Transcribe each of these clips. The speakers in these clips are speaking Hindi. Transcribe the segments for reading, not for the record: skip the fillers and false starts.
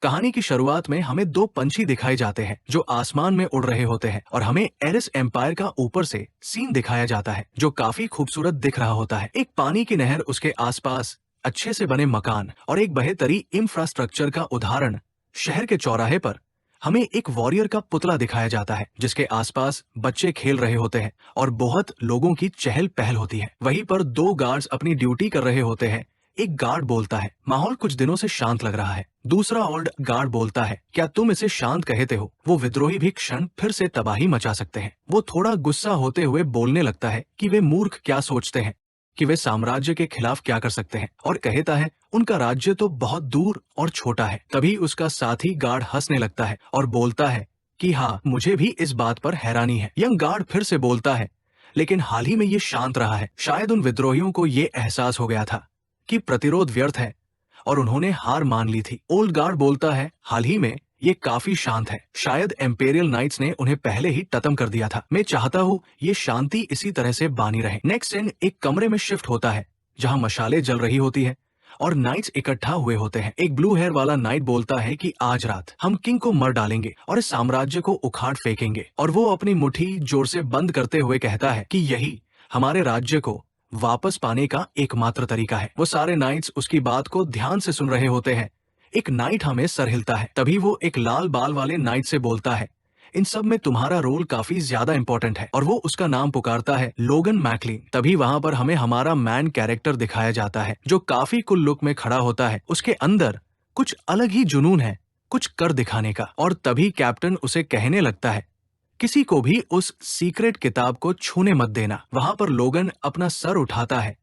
कहानी की शुरुआत में हमें दो पंछी दिखाए जाते हैं जो आसमान में उड़ रहे होते हैं और हमें एरिस एम्पायर का ऊपर से सीन दिखाया जाता है जो काफी खूबसूरत दिख रहा होता है। एक पानी की नहर, उसके आसपास अच्छे से बने मकान और एक बेहतरी इंफ्रास्ट्रक्चर का उदाहरण। शहर के चौराहे पर हमें एक वॉरियर का पुतला दिखाया जाता है जिसके आसपास बच्चे खेल रहे होते हैं और बहुत लोगों की चहल पहल होती है। वहीं पर दो गार्ड्स अपनी ड्यूटी कर रहे होते हैं। एक गार्ड बोलता है, माहौल कुछ दिनों से शांत लग रहा है। दूसरा ओल्ड गार्ड बोलता है, क्या तुम इसे शांत कहते हो? वो विद्रोही भी क्षण फिर से तबाही मचा सकते हैं। वो थोड़ा गुस्सा होते हुए बोलने लगता है कि वे मूर्ख क्या सोचते हैं कि वे साम्राज्य के खिलाफ क्या कर सकते हैं, और कहता है उनका राज्य तो बहुत दूर और छोटा है। तभी उसका साथी गार्ड हंसने लगता है और बोलता है कि हाँ, मुझे भी इस बात पर हैरानी है। यंग गार्ड फिर से बोलता है, लेकिन हाल ही में ये शांत रहा है। शायद उन विद्रोहियों को ये एहसास हो गया था कि प्रतिरोध व्यर्थ है और उन्होंने हार मान ली थी। ओल्ड गार्ड बोलता है, हाल ही में ये काफी शांत है। शायद एम्पेरियल नाइट्स ने उन्हें पहले ही खत्म कर दिया था। मैं चाहता हूँ ये शांति इसी तरह से बानी रहे। नेक्स्ट सीन एक कमरे में शिफ्ट होता है जहाँ मशाले जल रही होती है और नाइट्स इकट्ठा हुए होते हैं। एक ब्लू हेयर वाला नाइट बोलता है कि आज रात हम किंग को मर डालेंगे और इस साम्राज्य को उखाड़ फेंकेंगे, और वो अपनी मुट्ठी जोर से बंद करते हुए कहता है कि यही हमारे राज्य को वापस पाने का एकमात्र तरीका है। वो सारे नाइट्स उसकी बात को ध्यान से सुन रहे होते हैं। एक नाइट हमें सर हिलता है। तभी वो एक लाल बाल वाले नाइट से बोलता है, इन सब में तुम्हारा रोल काफी ज्यादा इंपॉर्टेंट है, और वो उसका नाम पुकारता है, लोगन मैकलीन। तभी वहाँ पर हमें हमारा मैन कैरेक्टर दिखाया जाता है जो काफी कुल लुक में खड़ा होता है। उसके अंदर कुछ अलग ही जुनून है, कुछ कर दिखाने का। और तभी कैप्टन उसे कहने लगता है, किसी को भी उस सीक्रेट किताब को छूने मत देना। वहाँ पर लोगन अपना सर उठाता है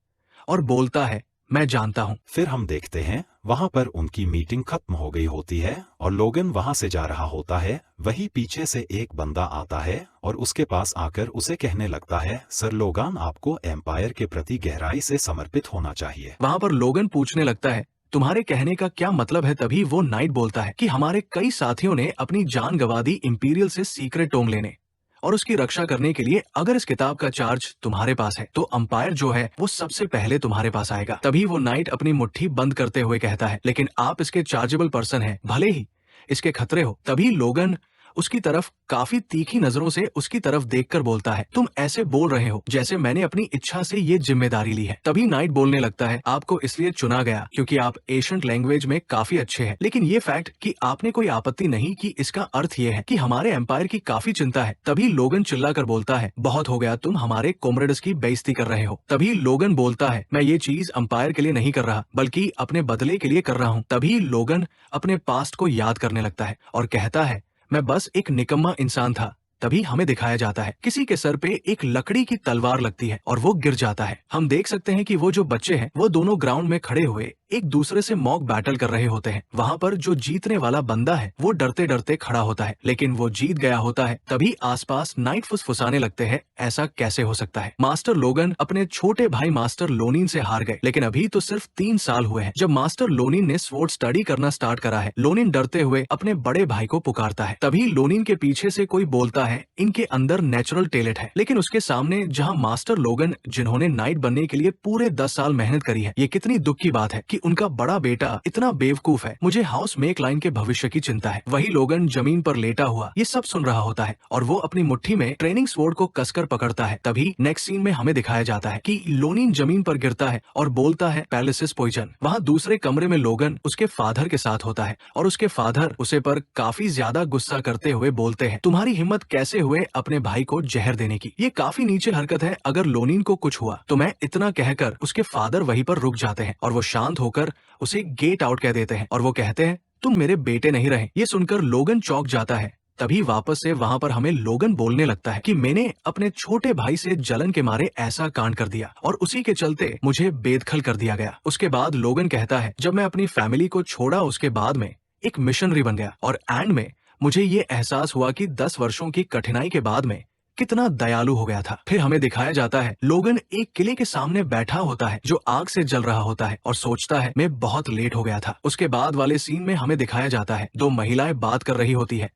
और बोलता है, मैं जानता हूँ। फिर हम देखते हैं वहां पर उनकी मीटिंग खत्म हो गई होती है और लोगन वहां से जा रहा होता है। वही पीछे से एक बंदा आता है और उसके पास आकर उसे कहने लगता है, सर लोगान, आपको एम्पायर के प्रति गहराई से समर्पित होना चाहिए। वहाँ पर लोगन पूछने लगता है, तुम्हारे कहने का क्या मतलब है? तभी वो नाइट बोलता है कि हमारे कई साथियों ने अपनी जान गंवा दी इंपीरियल से सीक्रेट टोम लेने और उसकी रक्षा करने के लिए। अगर इस किताब का चार्ज तुम्हारे पास है तो अंपायर जो है वो सबसे पहले तुम्हारे पास आएगा। तभी वो नाइट अपनी मुट्ठी बंद करते हुए कहता है, लेकिन आप इसके चार्जेबल पर्सन हैं, भले ही इसके खतरे हो। तभी लोगन उसकी तरफ काफी तीखी नजरों से उसकी तरफ देखकर बोलता है, तुम ऐसे बोल रहे हो जैसे मैंने अपनी इच्छा से ये जिम्मेदारी ली है। तभी नाइट बोलने लगता है, आपको इसलिए चुना गया क्योंकि आप एशियंट लैंग्वेज में काफी अच्छे हैं, लेकिन ये फैक्ट कि आपने कोई आपत्ति नहीं की, इसका अर्थ ये है कि हमारे एम्पायर की काफी चिंता है। तभी लोगन चिल्लाकर बोलता है, बहुत हो गया, तुम हमारे कॉमरेड्स की बेइज्जती कर रहे हो। तभी लोगन बोलता है, मैं ये चीज अंपायर के लिए नहीं कर रहा बल्कि अपने बदले के लिए कर रहा हूँ। तभी लोगन अपने पास्ट को याद करने लगता है और कहता है, मैं बस एक निकम्मा इंसान था। तभी हमें दिखाया जाता है किसी के सर पे एक लकड़ी की तलवार लगती है और वो गिर जाता है। हम देख सकते हैं कि वो जो बच्चे हैं वो दोनों ग्राउंड में खड़े हुए एक दूसरे से मॉक बैटल कर रहे होते हैं। वहाँ पर जो जीतने वाला बंदा है वो डरते डरते खड़ा होता है, लेकिन वो जीत गया होता है। तभी आसपास नाइट फुसफुसाने लगते हैं, ऐसा कैसे हो सकता है? मास्टर लोगन अपने छोटे भाई मास्टर लोनिन से हार गए, लेकिन अभी तो सिर्फ 3 साल हुए हैं जब मास्टर लोनिन ने स्वॉर्ड स्टडी करना स्टार्ट करा है। लोनिन डरते हुए अपने बड़े भाई को पुकारता है। तभी लोनिन के पीछे से कोई बोलता है, इनके अंदर नेचुरल टैलेंट है, लेकिन उसके सामने जहाँ मास्टर लोगन जिन्होंने नाइट बनने के लिए पूरे 10 साल मेहनत करी है, ये कितनी दुख की बात है कि उनका बड़ा बेटा इतना बेवकूफ है। मुझे हाउस मेक लाइन के भविष्य की चिंता है। वही लोगन जमीन पर लेटा हुआ ये सब सुन रहा होता है और वो अपनी मुट्ठी में ट्रेनिंग स्वॉर्ड को कसकर पकड़ता है। तभी नेक्स्ट सीन में हमें दिखाया जाता है कि लोनिन जमीन पर गिरता है और बोलता है, पैलेसिस पॉइजन। वहाँ दूसरे कमरे में लोगन उसके फादर के साथ होता है और उसके फादर उसे पर काफी ज्यादा गुस्सा करते हुए बोलते हैं, तुम्हारी हिम्मत कैसे हुए अपने भाई को जहर देने की? ये काफी नीचे हरकत है। अगर लोनिन को कुछ हुआ तो मैं इतना कहकर उसके फादर वहीं पर रुक जाते हैं और वो शांत होकर उसे गेट आउट कह देते हैं और वो कहते हैं, तुम मेरे बेटे नहीं रहे। ये सुनकर लोगन चौंक जाता है। तभी वापस से वहाँ पर हमें लोगन बोलने लगता है कि मैंने अपने छोटे भाई से जलन के मारे ऐसा कांड कर दिया और उसी के चलते मुझे बेदखल कर दिया गया। उसके बाद लोगन कहता है, जब मैं अपनी फैमिली को छोड़ा उसके बाद में एक मिशनरी बन गया और एंड में मुझे ये एहसास हुआ कि 10 वर्षों की कठिनाई के बाद में कितना दयालु हो गया था। फिर हमें दिखाया जाता है लोगन एक किले के सामने बैठा होता है जो आग से जल रहा होता है और सोचता है, मैं बहुत लेट हो गया था। उसके बाद वाले सीन में हमें दिखाया जाता है 2 महिलाएं बात कर रही होती है।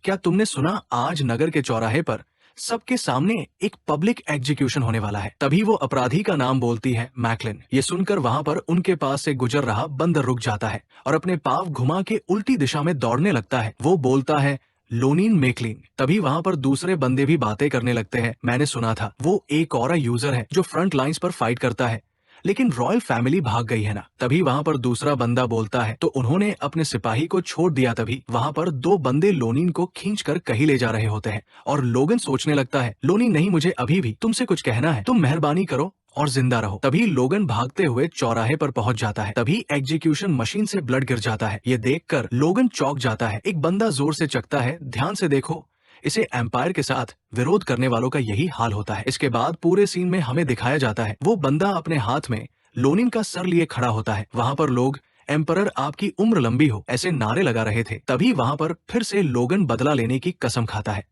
क्या तुमने सुना, आज नगर के चौराहे पर सबके सामने एक पब्लिक एग्जीक्यूशन होने वाला है। तभी वो अपराधी का नाम बोलती है, मैकलिन। ये सुनकर वहां पर उनके पास से गुजर रहा बंदर रुक जाता है और अपने पांव घुमा के उल्टी दिशा में दौड़ने लगता है। वो बोलता है, लोनिन मेकलिन। तभी वहां पर दूसरे बंदे भी बातें करने लगते हैं। मैंने सुना था वो एक और यूजर है जो फ्रंट लाइंस पर फाइट करता है, लेकिन रॉयल फैमिली भाग गई है ना। तभी वहां पर दूसरा बंदा बोलता है, तो उन्होंने अपने सिपाही को छोड़ दिया। तभी वहां पर दो बंदे लोनिन को खींचकर कहीं ले जा रहे होते हैं और लोगन सोचने लगता है, लोनिन नहीं, मुझे अभी भी तुमसे कुछ कहना है, तुम मेहरबानी करो और जिंदा रहो। तभी लोगन भागते हुए चौराहे पर पहुंच जाता है। तभी एग्जीक्यूशन मशीन से ब्लड गिर जाता है। ये देखकर लोगन चौंक जाता है। एक बंदा जोर से चकता है, ध्यान से देखो, इसे एम्पायर के साथ विरोध करने वालों का यही हाल होता है। इसके बाद पूरे सीन में हमें दिखाया जाता है, वो बंदा अपने हाथ में लोनिन का सर लिए खड़ा होता है। वहां पर लोग एम्परर आपकी उम्र लंबी हो ऐसे नारे लगा रहे थे। तभी वहां पर फिर से लोगन बदला लेने की कसम खाता है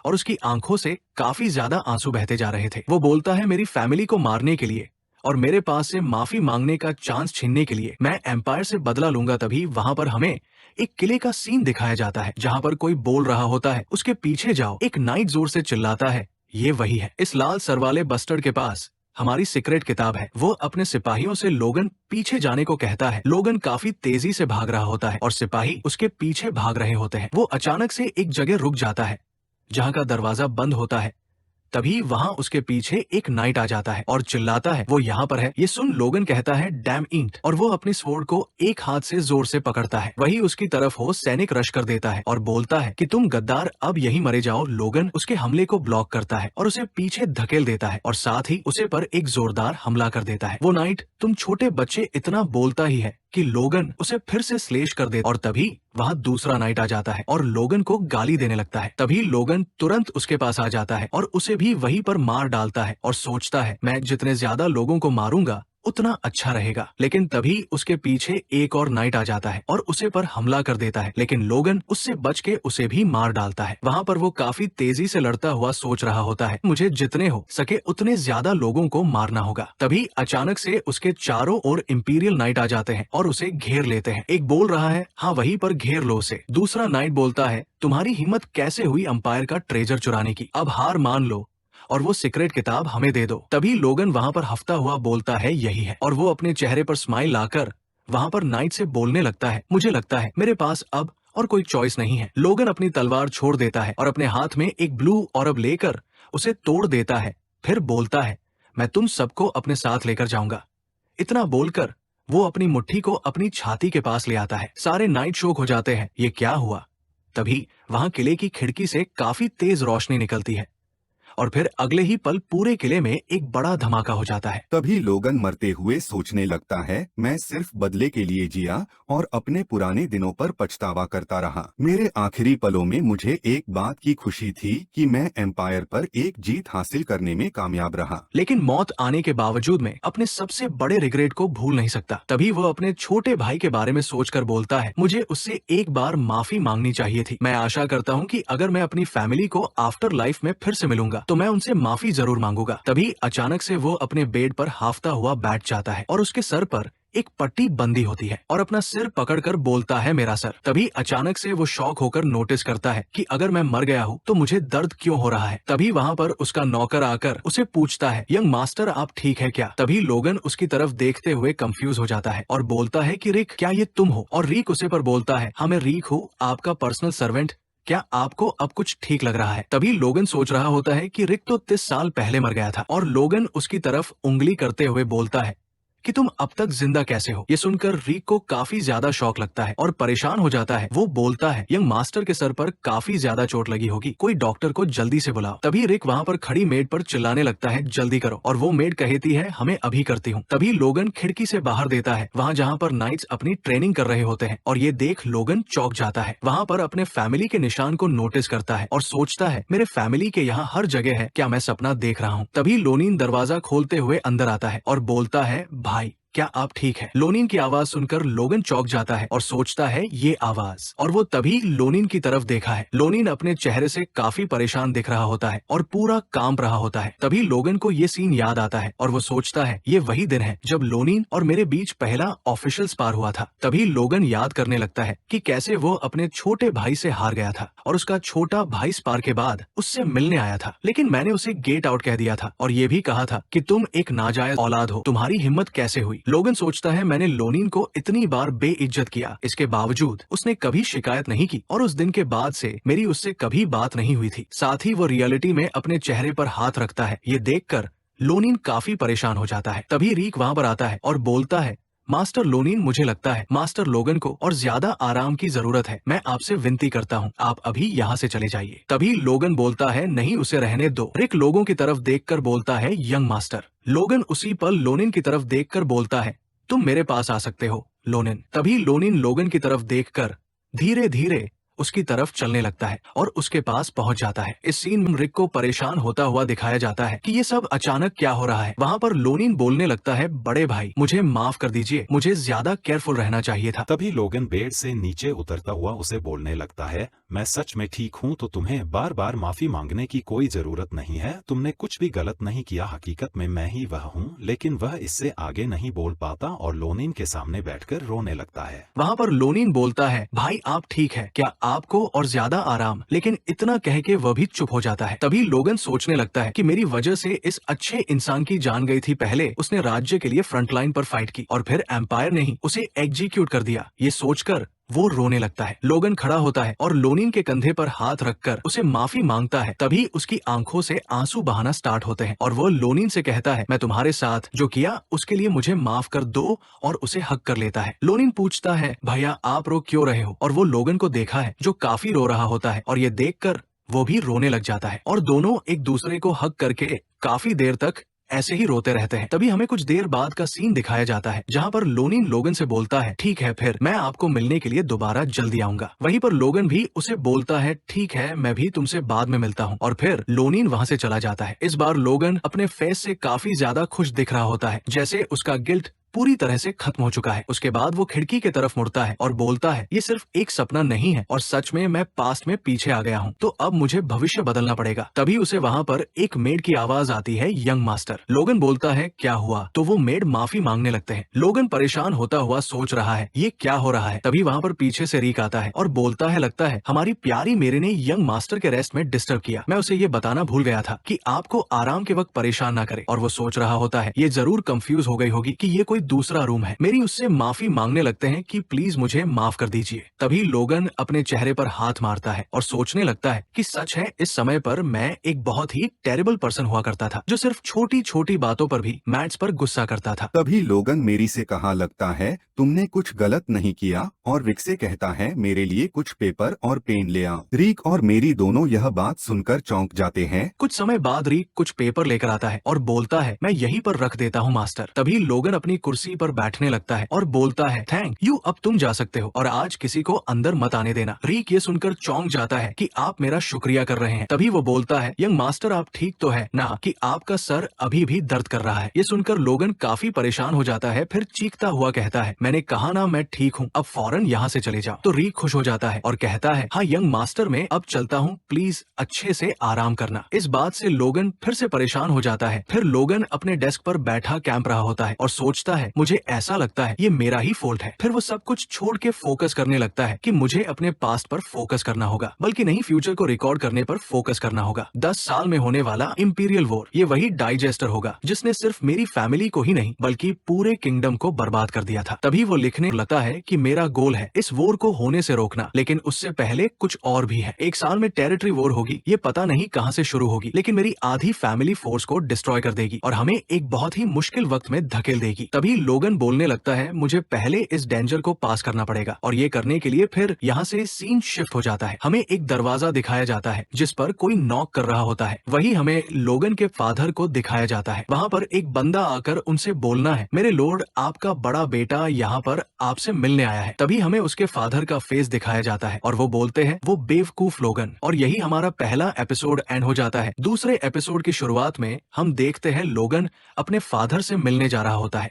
और उसकी आंखों से काफी ज्यादा आंसू बहते जा रहे थे। वो बोलता है, मेरी फैमिली को मारने के लिए और मेरे पास से माफी मांगने का चांस छीनने के लिए मैं एम्पायर से बदला लूंगा। तभी वहां पर हमें एक किले का सीन दिखाया जाता है जहां पर कोई बोल रहा होता है, उसके पीछे जाओ। एक नाइट जोर से चिल्लाता है, ये वही है, इस लाल सर वाले बस्टर्ड के पास हमारी सीक्रेट किताब है। वो अपने सिपाहियों से लोगन पीछे जाने को कहता है। लोगन काफी तेजी से भाग रहा होता है और सिपाही उसके पीछे भाग रहे होते हैं। वो अचानक से एक जगह रुक जाता है जहां का दरवाजा बंद होता है। तभी वहां उसके पीछे एक नाइट आ जाता है और चिल्लाता है, वो यहाँ पर है। ये सुन लोगन कहता है, डैम इंट, और वो अपनी स्वॉर्ड को एक हाथ से जोर से पकड़ता है। वही उसकी तरफ हो सैनिक रश कर देता है और बोलता है कि तुम गद्दार अब यहीं मरे जाओ। लोगन उसके हमले को ब्लॉक करता है और उसे पीछे धकेल देता है और साथ ही उसे पर एक जोरदार हमला कर देता है। वो नाइट, तुम छोटे बच्चे, इतना बोलता ही है कि लोगन उसे फिर से स्लेश कर दे और तभी वहां दूसरा नाइट आ जाता है और लोगन को गाली देने लगता है। तभी लोगन तुरंत उसके पास आ जाता है और उसे भी वहीं पर मार डालता है और सोचता है, मैं जितने ज्यादा लोगों को मारूंगा उतना अच्छा रहेगा। लेकिन तभी उसके पीछे एक और नाइट आ जाता है और उसे पर हमला कर देता है, लेकिन लोगन उससे बच के उसे भी मार डालता है। वहां पर वो काफी तेजी से लड़ता हुआ सोच रहा होता है, मुझे जितने हो सके उतने ज्यादा लोगों को मारना होगा। तभी अचानक से उसके चारों ओर इंपीरियल नाइट आ जाते हैं और उसे घेर लेते हैं। एक बोल रहा है, हाँ वहीं पर घेर लो उसे। दूसरा नाइट बोलता है, तुम्हारी हिम्मत कैसे हुई अंपायर का ट्रेजर चुराने की, अब हार मान लो और वो सीक्रेट किताब हमें दे दो। तभी लोगन वहां पर हफ्ता हुआ बोलता है, यही है, और वो अपने चेहरे पर स्माइल लाकर वहां पर नाइट से बोलने लगता है, मुझे लगता है मेरे पास अब और कोई चॉइस नहीं है। लोगन अपनी तलवार छोड़ देता है और अपने हाथ में एक ब्लू ऑरब लेकर उसे तोड़ देता है। फिर बोलता है, मैं तुम सबको अपने साथ लेकर जाऊंगा। इतना बोलकर वो अपनी मुट्ठी को अपनी छाती के पास ले आता है। सारे नाइट शोक हो जाते हैं, ये क्या हुआ। तभी वहां किले की खिड़की से काफी तेज रोशनी निकलती है और फिर अगले ही पल पूरे किले में एक बड़ा धमाका हो जाता है। तभी लोगन मरते हुए सोचने लगता है, मैं सिर्फ बदले के लिए जिया और अपने पुराने दिनों पर पछतावा करता रहा। मेरे आखिरी पलों में मुझे एक बात की खुशी थी कि मैं एम्पायर पर एक जीत हासिल करने में कामयाब रहा, लेकिन मौत आने के बावजूद में अपने सबसे बड़े रिग्रेट को भूल नहीं सकता। तभी वो अपने छोटे भाई के बारे में सोचकर बोलता है, मुझे उससे एक बार माफी मांगनी चाहिए थी। मैं आशा करता हूँ कि अगर मैं अपनी फैमिली को आफ्टर लाइफ में फिर से मिलूंगा तो मैं उनसे माफी जरूर मांगूंगा। तभी अचानक से वो अपने बेड पर हाफता हुआ बैठ जाता है और उसके सर पर एक पट्टी बंदी होती है और अपना सिर पकड़कर बोलता है, मेरा सर। तभी अचानक से वो शॉक होकर नोटिस करता है कि अगर मैं मर गया हूँ तो मुझे दर्द क्यों हो रहा है। तभी वहाँ पर उसका नौकर आकर उसे पूछता है, यंग मास्टर आप ठीक है क्या। तभी लोगन उसकी तरफ देखते हुए कंफ्यूज हो जाता है और बोलता है कि रिक, क्या ये तुम हो। और रिक उसे पर बोलता है, हाँ मैं रिक हूँ, आपका पर्सनल सर्वेंट। क्या आपको अब कुछ ठीक लग रहा है। तभी लोगन सोच रहा होता है कि रिक तो 30 साल पहले मर गया था और लोगन उसकी तरफ उंगली करते हुए बोलता है कि तुम अब तक जिंदा कैसे हो। ये सुनकर रिक को काफी ज्यादा शौक लगता है और परेशान हो जाता है। वो बोलता है, यंग मास्टर के सर पर काफी ज्यादा चोट लगी होगी, कोई डॉक्टर को जल्दी से बुलाओ। तभी रिक वहाँ पर खड़ी मेड पर चिल्लाने लगता है, जल्दी करो। और वो मेड कहती है, हमें अभी करती हूँ। तभी लोगन खिड़की से बाहर देता है, वहाँ जहाँ पर नाइट्स अपनी ट्रेनिंग कर रहे होते हैं और ये देख लोगन चौंक जाता है। वहाँ पर अपने फैमिली के निशान को नोटिस करता है और सोचता है, मेरे फैमिली के यहाँ हर जगह है, क्या मैं सपना देख रहा हूँ। तभी लोनिन दरवाजा खोलते हुए अंदर आता है और बोलता है, भाई क्या आप ठीक है? लोनिन की आवाज सुनकर लोगन चौंक जाता है और सोचता है ये आवाज, और वो तभी लोनिन की तरफ देखा है। लोनिन अपने चेहरे से काफी परेशान दिख रहा होता है और पूरा कांप रहा होता है। तभी लोगन को ये सीन याद आता है और वो सोचता है ये वही दिन है जब लोनिन और मेरे बीच पहला ऑफिशियल स्पार हुआ था। तभी लोगन याद करने लगता है कि कैसे वो अपने छोटे भाई से हार गया था और उसका छोटा भाई स्पार के बाद उससे मिलने आया था, लेकिन मैंने उसे गेट आउट कह दिया था और ये भी कहा था कि तुम एक नाजायज औलाद हो, तुम्हारी हिम्मत कैसे हुई। लोगन सोचता है मैंने लोनिन को इतनी बार बेइज्जत किया, इसके बावजूद उसने कभी शिकायत नहीं की और उस दिन के बाद से मेरी उससे कभी बात नहीं हुई थी। साथ ही वो रियलिटी में अपने चेहरे पर हाथ रखता है। ये देखकर लोनिन काफी परेशान हो जाता है। तभी रीक वहाँ पर आता है और बोलता है मास्टर लोनिन, मुझे लगता है मास्टर लोगन को और ज्यादा आराम की जरूरत है। मैं आपसे विनती करता हूँ आप अभी यहाँ से चले जाइए। तभी लोगन बोलता है नहीं, उसे रहने दो। रिक लोगों की तरफ देखकर बोलता है यंग मास्टर। लोगन उसी पल लोनिन की तरफ देखकर बोलता है तुम मेरे पास आ सकते हो लोनिन। तभी लोनिन लोगन की तरफ देखकर धीरे धीरे उसकी तरफ चलने लगता है और उसके पास पहुंच जाता है। इस सीन में रिक को परेशान होता हुआ दिखाया जाता है कि ये सब अचानक क्या हो रहा है। वहाँ पर लोनिन बोलने लगता है बड़े भाई मुझे माफ कर दीजिए, मुझे ज्यादा केयरफुल रहना चाहिए था। तभी लोगन बेड से नीचे उतरता हुआ उसे बोलने लगता है मैं सच में ठीक हूँ तो तुम्हें बार बार माफी मांगने की कोई जरूरत नहीं है, तुमने कुछ भी गलत नहीं किया, हकीकत में मैं ही वह हूँ। लेकिन वह इससे आगे नहीं बोल पाता और लोनिन के सामने बैठकर रोने लगता है। वहाँ पर लोनिन बोलता है भाई आप ठीक है क्या, आपको और ज्यादा आराम। लेकिन इतना कह के वह भी चुप हो जाता है। तभी लोगन सोचने लगता है कि मेरी वजह से इस अच्छे इंसान की जान गई थी। पहले उसने राज्य के लिए फ्रंट लाइन पर फाइट की और फिर एम्पायर ने ही उसे एग्जीक्यूट कर दिया। ये सोचकर वो रोने लगता है। लोगन खड़ा होता है और लोनिन के कंधे पर हाथ रखकर उसे माफी मांगता है। तभी उसकी आंखों से आंसू बहाना स्टार्ट होते हैं और वो लोनिन से कहता है मैं तुम्हारे साथ जो किया उसके लिए मुझे माफ कर दो, और उसे हक कर लेता है। लोनिन पूछता है भैया आप रो क्यों रहे हो, और वो लोगन को देखा है जो काफी रो रहा होता है और ये देखकर वो भी रोने लग जाता है और दोनों एक दूसरे को हक करके काफी देर तक ऐसे ही रोते रहते हैं। तभी हमें कुछ देर बाद का सीन दिखाया जाता है जहाँ पर लोनिन लोगन से बोलता है ठीक है फिर मैं आपको मिलने के लिए दोबारा जल्दी आऊंगा। वहीं पर लोगन भी उसे बोलता है ठीक है मैं भी तुमसे बाद में मिलता हूँ, और फिर लोनिन वहाँ से चला जाता है। इस बार लोगन अपने फेस से काफी ज्यादा खुश दिख रहा होता है, जैसे उसका गिल्ट पूरी तरह से खत्म हो चुका है। उसके बाद वो खिड़की की तरफ मुड़ता है और बोलता है ये सिर्फ एक सपना नहीं है और सच में मैं पास्ट में पीछे आ गया हूँ, तो अब मुझे भविष्य बदलना पड़ेगा। तभी उसे वहाँ पर एक मेड की आवाज आती है यंग मास्टर। लोगन बोलता है क्या हुआ, तो वो मेड माफी मांगने लगते हैं। लोगन परेशान होता हुआ सोच रहा है ये क्या हो रहा है। तभी वहाँ पर पीछे से रीक आता है और बोलता है लगता है हमारी प्यारी मेरे ने यंग मास्टर के रेस्ट में डिस्टर्ब किया, मैं उसे ये बताना भूल गया था कि आपको आराम के वक्त परेशान ना करे। और वो सोच रहा होता है ये जरूर कंफ्यूज हो गई होगी कि ये कोई दूसरा रूम है। मेरी उससे माफी मांगने लगते हैं कि प्लीज मुझे माफ कर दीजिए। तभी लोगन अपने चेहरे पर हाथ मारता है और सोचने लगता है कि सच है इस समय पर मैं एक बहुत ही टेरिबल पर्सन हुआ करता था जो सिर्फ छोटी छोटी बातों पर भी मैट्स पर गुस्सा करता था। तभी लोगन मेरी से कहा लगता है तुमने कुछ गलत नहीं किया, और रिक से कहता है मेरे लिए कुछ पेपर और पेन ले आ। रिक और मेरी दोनों यह बात सुनकर चौंक जाते हैं। कुछ समय बाद रीक कुछ पेपर लेकर आता है और बोलता है मैं यहीं पर रख देता हूँ मास्टर। तभी लोगन अपनी कुर्सी पर बैठने लगता है और बोलता है थैंक यू, अब तुम जा सकते हो और आज किसी को अंदर मत आने देना। रीक ये सुनकर चौंक जाता है कि आप मेरा शुक्रिया कर रहे हैं। तभी वो बोलता है यंग मास्टर आप ठीक तो है ना कि आपका सर अभी भी दर्द कर रहा है। ये सुनकर लोगन काफी परेशान हो जाता है, फिर चीखता हुआ कहता है मैंने कहा ना मैं ठीक हूँ, अब फौरन यहाँ से चले जाओ। तो रीक खुश हो जाता है और कहता है हाँ यंग मास्टर मैं अब चलता हूँ, प्लीज अच्छे से आराम करना। इस बात से लोगन फिर से परेशान हो जाता है। फिर लोगन अपने डेस्क पर बैठा कैंप रहा होता है और सोचता है मुझे ऐसा लगता है ये मेरा ही फॉल्ट है। फिर वो सब कुछ छोड़ के फोकस करने लगता है कि मुझे अपने पास्ट पर फोकस करना होगा, बल्कि नहीं फ्यूचर को रिकॉर्ड करने पर फोकस करना होगा। 10 साल में होने वाला इंपीरियल वॉर ये वही डाइजेस्टर होगा जिसने सिर्फ मेरी फैमिली को ही नहीं बल्कि पूरे किंगडम को बर्बाद कर दिया था। तभी वो लिखने लगता है कि मेरा गोल है इस वॉर को होने से रोकना, लेकिन उससे पहले कुछ और भी है। 1 साल में टेरिटरी वॉर होगी, ये पता नहीं कहां से शुरू होगी, लेकिन मेरी आधी फैमिली फोर्स को डिस्ट्रॉय कर देगी और हमें एक बहुत ही मुश्किल वक्त में धकेल देगी। तभी लोगन बोलने लगता है मुझे पहले इस डेंजर को पास करना पड़ेगा, और ये करने के लिए फिर यहाँ से सीन शिफ्ट हो जाता है। हमें एक दरवाजा दिखाया जाता है जिस पर कोई नॉक कर रहा होता है। वही हमें लोगन के फादर को दिखाया जाता है। वहाँ पर एक बंदा आकर उनसे बोलना है मेरे लॉर्ड आपका बड़ा बेटा यहाँ पर आपसे मिलने आया है। तभी हमें उसके फादर का फेस दिखाया जाता है और वो बोलते हैं वो बेवकूफ लोगन। और यही हमारा पहला एपिसोड एंड हो जाता है। दूसरे एपिसोड की शुरुआत में हम देखते हैं लोगन अपने फादर से मिलने जा रहा होता है।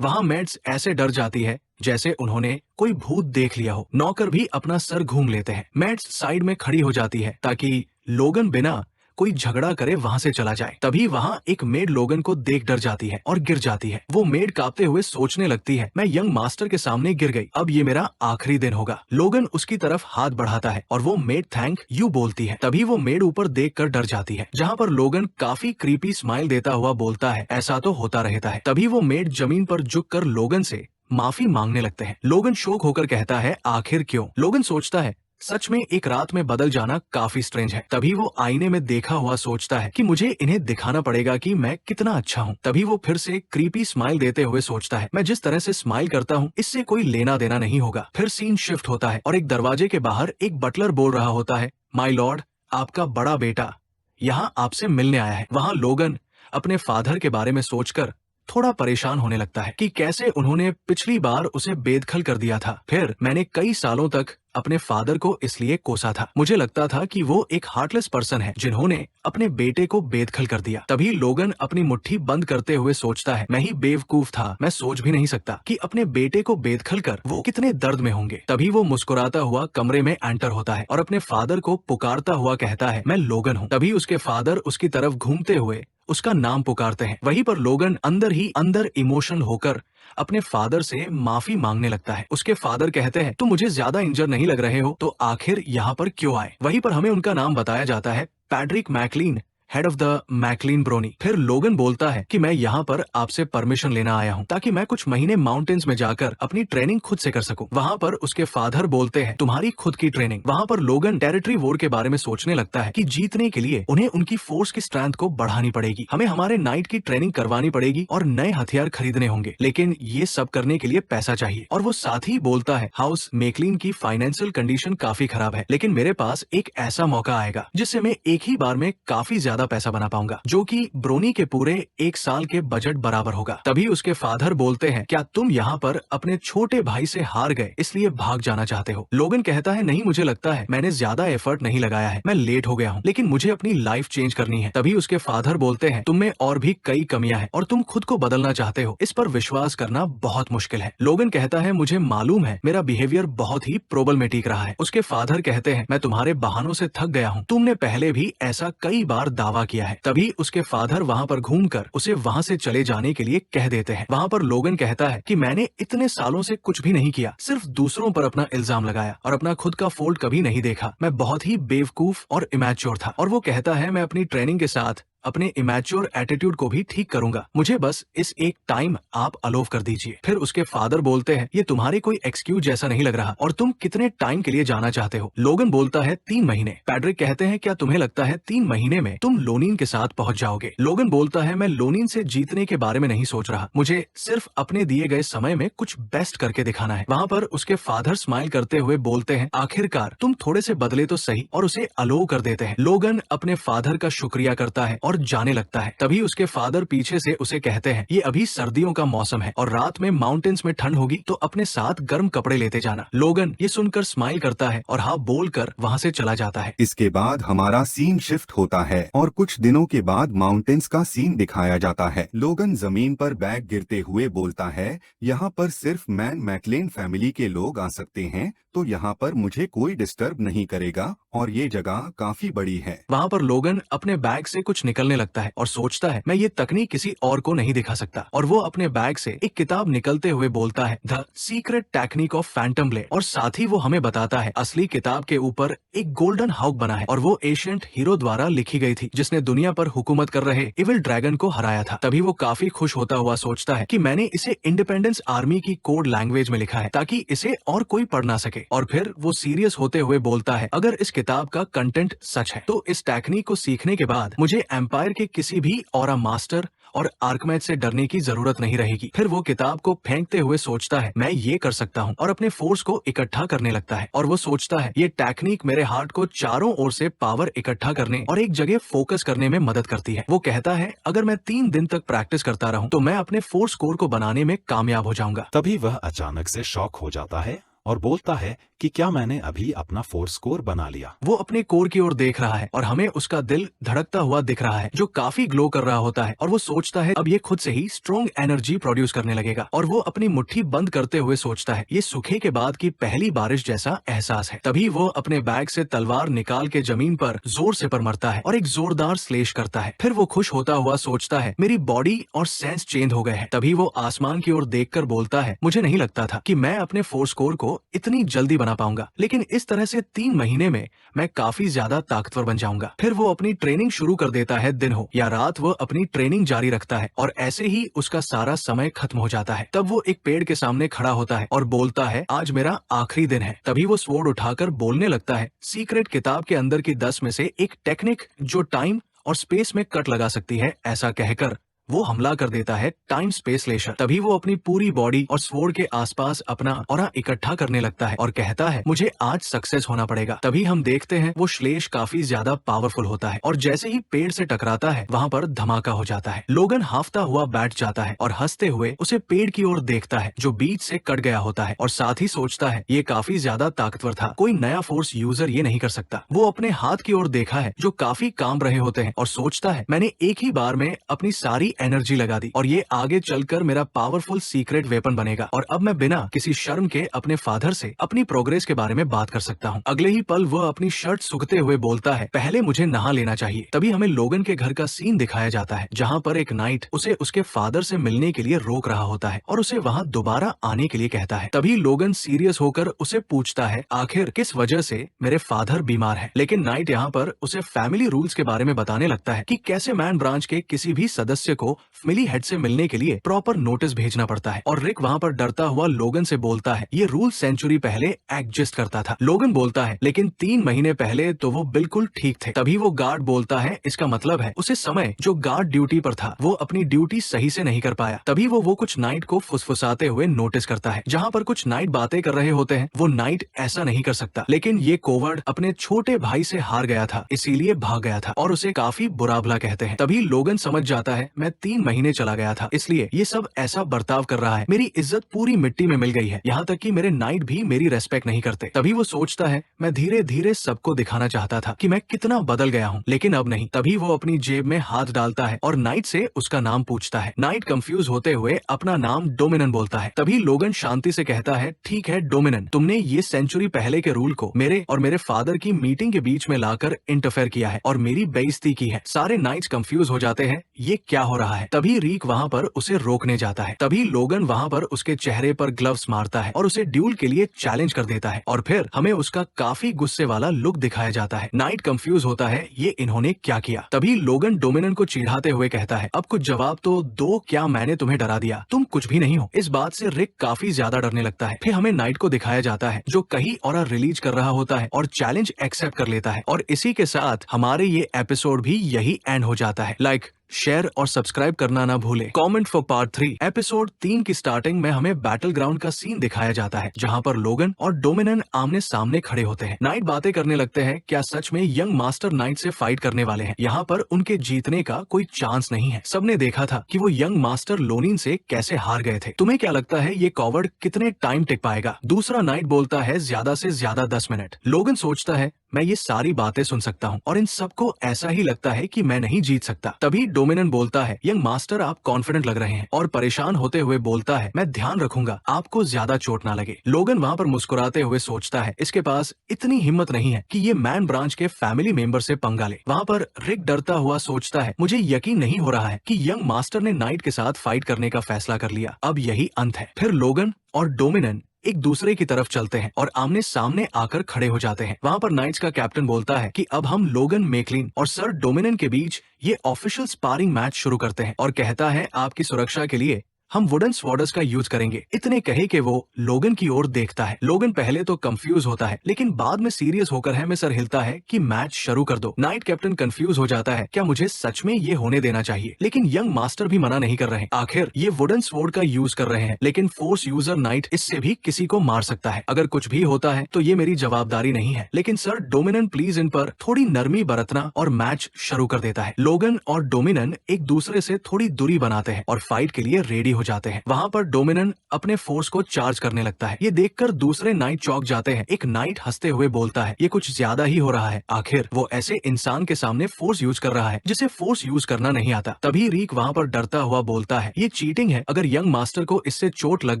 वहाँ मैड्स ऐसे डर जाती है जैसे उन्होंने कोई भूत देख लिया हो। नौकर भी अपना सर घूम लेते हैं। मैड्स साइड में खड़ी हो जाती है ताकि लोगन बिना कोई झगड़ा करे वहाँ से चला जाए। तभी वहाँ एक मेड लोगन को देख डर जाती है और गिर जाती है। वो मेड कांपते हुए सोचने लगती है, मैं यंग मास्टर के सामने गिर गई, अब ये मेरा आखिरी दिन होगा। लोगन उसकी तरफ हाथ बढ़ाता है और वो मेड थैंक यू बोलती है। तभी वो मेड ऊपर देख कर डर जाती है, जहाँ पर लोगन काफी क्रीपी स्माइल देता हुआ बोलता है, ऐसा तो होता रहता है। तभी वो मेड जमीन पर झुक कर लोगन से माफी मांगने लगते हैं। लोगन शोक होकर कहता है, आखिर क्यों? लोगन सोचता है, सच में एक रात में बदल जाना काफी स्ट्रेंज है। तभी वो आईने में देखा हुआ सोचता है कि मुझे इन्हें दिखाना पड़ेगा कि मैं कितना अच्छा हूँ। तभी वो फिर से क्रीपी स्माइल देते हुए सोचता है, मैं जिस तरह से स्माइल करता हूँ इससे कोई लेना देना नहीं होगा। फिर सीन शिफ्ट होता है और एक दरवाजे के बाहर एक बटलर बोल रहा होता है, माय लॉर्ड, आपका बड़ा बेटा यहाँ आपसे मिलने आया है। वहाँ लोगन अपने फादर के बारे में सोचकर थोड़ा परेशान होने लगता है कि कैसे उन्होंने पिछली बार उसे बेदखल कर दिया था। फिर मैंने कई सालों तक अपने फादर को इसलिए कोसा था, मुझे लगता था कि वो एक हार्टलेस पर्सन है जिन्होंने अपने बेटे को बेदखल कर दिया। तभी लोगन अपनी मुट्ठी बंद करते हुए सोचता है, मैं ही बेवकूफ था, मैं सोच भी नहीं सकता कि अपने बेटे को बेदखल कर वो कितने दर्द में होंगे। तभी वो मुस्कुराता हुआ कमरे में एंटर होता है और अपने फादर को पुकारता हुआ कहता है, मैं लोगन हूँ। तभी उसके फादर उसकी तरफ घूमते हुए उसका नाम पुकारते हैं। वहीं पर लोगन अंदर ही अंदर इमोशनल होकर अपने फादर से माफी मांगने लगता है। उसके फादर कहते हैं, तुम मुझे ज्यादा इंजर नहीं लग रहे हो, तो आखिर यहाँ पर क्यों आए? वहीं पर हमें उनका नाम बताया जाता है, Padraic McLean, head of the McLean ब्रोनी। फिर लोगन बोलता है कि मैं यहाँ पर आपसे परमिशन लेना आया हूँ ताकि मैं कुछ महीने माउंटेन्स में जाकर अपनी ट्रेनिंग खुद से कर सकूं। वहाँ पर उसके फादर बोलते हैं, तुम्हारी खुद की ट्रेनिंग। वहाँ पर लोगन टेरिटरी वॉर के बारे में सोचने लगता है कि जीतने के लिए उन्हें उनकी फोर्स की स्ट्रेंथ को बढ़ानी पड़ेगी, हमें हमारे नाइट की ट्रेनिंग करवानी पड़ेगी और नए हथियार खरीदने होंगे, लेकिन ये सब करने के लिए पैसा चाहिए। और वो साथ ही बोलता है, हाउस मैकलीन की फाइनेंशियल कंडीशन काफी खराब है, लेकिन मेरे पास एक ऐसा मौका आएगा जिससे मैं एक ही बार में काफी ज्यादा पैसा बना पाऊंगा, जो कि ब्रोनी के पूरे एक साल के बजट बराबर होगा। तभी उसके फादर बोलते हैं, क्या तुम यहाँ पर अपने छोटे भाई से हार गए इसलिए भाग जाना चाहते हो? लोगन कहता है, नहीं, मुझे लगता है मैंने ज्यादा एफर्ट नहीं लगाया है, मैं लेट हो गया हूँ, लेकिन मुझे अपनी लाइफ चेंज करनी है। तभी उसके फादर बोलते हैं, तुम में और भी कई कमियां हैं और तुम खुद को बदलना चाहते हो, इस पर विश्वास करना बहुत मुश्किल है। लोगन कहता है, मुझे मालूम है मेरा बिहेवियर बहुत ही प्रॉब्लमेटिक रहा है। उसके फादर कहते हैं, मैं तुम्हारे बहानों से थक गया हूँ, तुमने पहले भी ऐसा कई बार दावा किया है। तभी उसके फादर वहाँ पर घूमकर उसे वहाँ से चले जाने के लिए कह देते हैं। वहाँ पर लोगन कहता है कि मैंने इतने सालों से कुछ भी नहीं किया, सिर्फ दूसरों पर अपना इल्जाम लगाया और अपना खुद का फॉल्ट कभी नहीं देखा। मैं बहुत ही बेवकूफ और इमैच्योर था। और वो कहता है, मैं अपनी ट्रेनिंग के साथ अपने इमैच्योर एटीट्यूड को भी ठीक करूंगा, मुझे बस इस एक टाइम आप अलोव कर दीजिए। फिर उसके फादर बोलते हैं, ये तुम्हारे कोई एक्सक्यूज जैसा नहीं लग रहा और तुम कितने टाइम के लिए जाना चाहते हो? लोगन बोलता है, 3 महीने। पैड्रिक कहते हैं, क्या तुम्हें लगता है 3 महीने में तुम लोनिन के साथ पहुंच जाओगे? लोगन बोलता है, मैं लोनिन से जीतने के बारे में नहीं सोच रहा, मुझे सिर्फ अपने दिए गए समय में कुछ बेस्ट करके दिखाना है। वहाँ पर उसके फादर स्माइल करते हुए बोलते हैं, आखिरकार तुम थोड़े से बदले तो सही, और उसे अलोव कर देते हैं। लोगन अपने फादर का शुक्रिया करता है और जाने लगता है। तभी उसके फादर पीछे से उसे कहते हैं, ये अभी सर्दियों का मौसम है और रात में माउंटेन्स में ठंड होगी, तो अपने साथ गर्म कपड़े लेते जाना। लोगन ये सुनकर स्माइल करता है और हाँ बोलकर वहाँ से चला जाता है। इसके बाद हमारा सीन शिफ्ट होता है और कुछ दिनों के बाद माउंटेन्स का सीन दिखाया जाता है। लोगन जमीन पर बैग गिरते हुए बोलता है, यहाँ पर सिर्फ मैन मैकलेन फैमिली के लोग आ सकते हैं, तो यहाँ पर मुझे कोई डिस्टर्ब नहीं करेगा और ये जगह काफी बड़ी है। वहाँ पर लोगन अपने बैग से कुछ निकलने लगता है और सोचता है, मैं ये तकनीक किसी और को नहीं दिखा सकता। और वो अपने बैग से एक किताब निकलते हुए बोलता है, the secret technique of Phantom blade. और साथ ही वो हमें बताता है, असली किताब के ऊपर एक गोल्डन हाउक बना है और वो एशियंट हीरो द्वारा लिखी गई थी, जिसने दुनिया पर हुकूमत कर रहे इविल ड्रैगन को हराया था। तभी वो काफी खुश होता हुआ सोचता है कि मैंने इसे इंडिपेंडेंस आर्मी की कोड लैंग्वेज में लिखा है ताकि इसे और कोई पढ़ ना सके। और फिर वो सीरियस होते हुए बोलता है, अगर इस किताब का कंटेंट सच है तो इस टेक्निक को सीखने के बाद मुझे एम्पायर के किसी भी ऑरा मास्टर और आर्कमेज से डरने की जरूरत नहीं रहेगी। फिर वो किताब को फेंकते हुए सोचता है, मैं ये कर सकता हूँ, और अपने फोर्स को इकट्ठा करने लगता है। और वो सोचता है, ये टेक्निक मेरे हार्ट को चारों ओर से पावर इकट्ठा करने और एक जगह फोकस करने में मदद करती है। वो कहता है, अगर मैं 3 दिन तक प्रैक्टिस करता रहूं तो मैं अपने फोर्स कोर को बनाने में कामयाब हो जाऊंगा। तभी वह अचानक से शॉक हो जाता है और बोलता है कि क्या मैंने अभी अपना फोर्स स्कोर बना लिया। वो अपने कोर की ओर देख रहा है और हमें उसका दिल धड़कता हुआ दिख रहा है जो काफी ग्लो कर रहा होता है, और वो सोचता है अब ये खुद से ही स्ट्रॉन्ग एनर्जी प्रोड्यूस करने लगेगा। और वो अपनी मुट्ठी बंद करते हुए सोचता है ये सूखे के बाद की पहली बारिश जैसा एहसास है। तभी वो अपने बैग से तलवार निकाल के जमीन पर जोर से पर मरता है और एक जोरदार स्लेश करता है। फिर वो खुश होता हुआ सोचता है मेरी बॉडी और सेंस चेंज हो गए हैं। तभी वो आसमान की ओर देखकर बोलता है मुझे नहीं लगता था कि मैं अपने फोर्स कोर को इतनी जल्दी बना पाऊंगा, लेकिन इस तरह से 3 महीने में मैं काफी ज्यादा ताकतवर बन जाऊंगा। फिर वो अपनी ट्रेनिंग शुरू कर देता है। दिन हो या रात वो अपनी ट्रेनिंग जारी रखता है और ऐसे ही उसका सारा समय खत्म हो जाता है। तब वो एक पेड़ के सामने खड़ा होता है और बोलता है आज मेरा आखिरी दिन है। तभी वो स्वॉर्ड उठाकर बोलने लगता है सीक्रेट किताब के अंदर की 10 में से एक टेक्निक जो टाइम और स्पेस में कट लगा सकती है। ऐसा कहकर वो हमला कर देता है टाइम स्पेस स्लेशर। तभी वो अपनी पूरी बॉडी और स्वॉर्ड के आसपास अपना ऑरा इकट्ठा करने लगता है और कहता है मुझे आज सक्सेस होना पड़ेगा। तभी हम देखते हैं वो श्लेष काफी ज्यादा पावरफुल होता है और जैसे ही पेड़ से टकराता है वहाँ पर धमाका हो जाता है। लोगन हाफता हुआ बैठ जाता है और हंसते हुए उसे पेड़ की ओर देखता है जो बीच से कट गया होता है और साथ ही सोचता है ये काफी ज्यादा ताकतवर था, कोई नया फोर्स यूजर ये नहीं कर सकता। वो अपने हाथ की ओर देखा है जो काफी काम रहे होते हैं और सोचता है मैंने एक ही बार में अपनी सारी एनर्जी लगा दी और ये आगे चलकर मेरा पावरफुल सीक्रेट वेपन बनेगा और अब मैं बिना किसी शर्म के अपने फादर से अपनी प्रोग्रेस के बारे में बात कर सकता हूँ। अगले ही पल वह अपनी शर्ट सूखते हुए बोलता है पहले मुझे नहा लेना चाहिए। तभी हमें लोगन के घर का सीन दिखाया जाता है जहाँ पर एक नाइट उसे उसके फादर से मिलने के लिए रोक रहा होता है और उसे वहाँ दोबारा आने के लिए कहता है। तभी लोगन सीरियस होकर उसे पूछता है आखिर किस वजह से मेरे फादर बीमार है। लेकिन नाइट यहाँ पर उसे फैमिली रूल्स के बारे में बताने लगता है कि कैसे मैन ब्रांच के किसी भी सदस्य को मिली हेड से मिलने के लिए प्रॉपर नोटिस भेजना पड़ता है। और रिक वहाँ पर डरता हुआ लोगन से बोलता है ये रूल सेंचुरी पहले एग्जिस्ट करता था। लोगन बोलता है लेकिन 3 महीने पहले तो वो बिल्कुल ठीक थे। तभी वो गार्ड बोलता है इसका मतलब है उसे समय जो गार्ड ड्यूटी पर था वो अपनी ड्यूटी सही से नहीं कर पाया। तभी वो कुछ नाइट को फुसफुसाते हुए नोटिस करता है जहाँ पर कुछ नाइट बातें कर रहे होते हैं। वो नाइट ऐसा नहीं कर सकता, लेकिन ये कोवर्ड अपने छोटे भाई से हार गया था इसीलिए भाग गया था और उसे काफी बुरा भला कहते हैं। तभी लोगन समझ जाता है मैं 3 महीने चला गया था इसलिए ये सब ऐसा बर्ताव कर रहा है। मेरी इज्जत पूरी मिट्टी में मिल गई है, यहाँ तक कि मेरे नाइट भी मेरी रेस्पेक्ट नहीं करते। तभी वो सोचता है मैं धीरे धीरे सबको दिखाना चाहता था कि मैं कितना बदल गया हूँ, लेकिन अब नहीं। तभी वो अपनी जेब में हाथ डालता है और नाइट से उसका नाम पूछता है। नाइट कंफ्यूज होते हुए अपना नाम डोमिनन बोलता है। तभी लोगन शांति से कहता है ठीक है डोमिनन, तुमने ये सेंचुरी पहले के रूल को मेरे और मेरे फादर की मीटिंग के बीच में लाकर इंटरफेयर किया है और मेरी बेइज्जती की है। सारे नाइट्स कंफ्यूज हो जाते हैं ये क्या हो रहा है। तभी रीक वहाँ पर उसे रोकने जाता है। तभी लोगन वहाँ पर उसके चेहरे पर ग्लव्स मारता है और उसे ड्यूल के लिए चैलेंज कर देता है और फिर हमें उसका काफी गुस्से वाला लुक दिखाया जाता है। नाइट कंफ्यूज होता है ये इन्होंने क्या किया। तभी लोगन डोमिनन को चिढ़ाते हुए कहता है अब कुछ जवाब तो दो, क्या मैंने तुम्हें डरा दिया, तुम कुछ भी नहीं हो। इस बात से रिक काफी ज्यादा डरने लगता है। फिर हमें नाइट को दिखाया जाता है जो कहीं और रिलीज कर रहा होता है और चैलेंज एक्सेप्ट कर लेता है और इसी के साथ हमारे ये एपिसोड भी यही एंड हो जाता है। लाइक शेयर और सब्सक्राइब करना ना भूले। Comment for part 3। एपिसोड 3 की स्टार्टिंग में हमें बैटल ग्राउंड का सीन दिखाया जाता है जहां पर लोगन और डोमिनन आमने सामने खड़े होते हैं। नाइट बातें करने लगते हैं क्या सच में यंग मास्टर नाइट से फाइट करने वाले हैं। यहाँ पर उनके जीतने का कोई चांस नहीं है। सबने देखा था कि वो यंग मास्टर लोनिन से कैसे हार गए थे। तुम्हें क्या लगता है ये कॉवर्ड कितने टाइम टिक पाएगा। दूसरा नाइट बोलता है ज्यादा से ज्यादा 10 मिनट। लोगन सोचता है मैं ये सारी बातें सुन सकता हूँ और इन सबको ऐसा ही लगता है कि मैं नहीं जीत सकता। तभी डोमिनन बोलता है यंग मास्टर आप कॉन्फिडेंट लग रहे हैं और परेशान होते हुए बोलता है मैं ध्यान रखूंगा आपको ज्यादा चोट ना लगे। लोगन वहाँ पर मुस्कुराते हुए सोचता है इसके पास इतनी हिम्मत नहीं है कि ये मैन ब्रांच के फैमिली मेंबर से पंगा ले। वहाँ पर रिक डरता हुआ सोचता है मुझे यकीन नहीं हो रहा है कि यंग मास्टर ने नाइट के साथ फाइट करने का फैसला कर लिया, अब यही अंत है। फिर लोगन और डोमिनन एक दूसरे की तरफ चलते हैं और आमने सामने आकर खड़े हो जाते हैं। वहाँ पर नाइट्स का कैप्टन बोलता है कि अब हम लोगन मेकलिन और सर डोमिनन के बीच ये ऑफिशियल स्पारिंग मैच शुरू करते हैं और कहता है आपकी सुरक्षा के लिए हम वुडन स्वॉर्ड्स का यूज करेंगे। इतने कहे कि वो लोगन की ओर देखता है। लोगन पहले तो कंफ्यूज होता है लेकिन बाद में सीरियस होकर हमें सर हिलता है कि मैच शुरू कर दो। नाइट कैप्टन कंफ्यूज हो जाता है क्या मुझे सच में ये होने देना चाहिए, लेकिन यंग मास्टर भी मना नहीं कर रहे। आखिर ये वुडन स्वॉर्ड का यूज कर रहे हैं लेकिन फोर्स यूजर नाइट इससे भी किसी को मार सकता है। अगर कुछ भी होता है तो ये मेरी जवाबदारी नहीं है, लेकिन सर डोमिनन प्लीज इन पर थोड़ी नरमी बरतना और मैच शुरू कर देता है। लोगन और डोमिनन एक दूसरे से थोड़ी दूरी बनाते हैं और फाइट के लिए रेडी हो जाते हैं। वहाँ पर डोमिनन अपने फोर्स को चार्ज करने लगता है। ये देखकर दूसरे नाइट चौंक जाते हैं। एक नाइट हंसते हुए बोलता है, ये कुछ ज्यादा ही हो रहा है। आखिर वो ऐसे इंसान के सामने फोर्स यूज कर रहा है जिसे फोर्स यूज करना नहीं आता। तभी रीक वहाँ पर डरता हुआ बोलता है, ये चीटिंग है। अगर यंग मास्टर को इससे चोट लग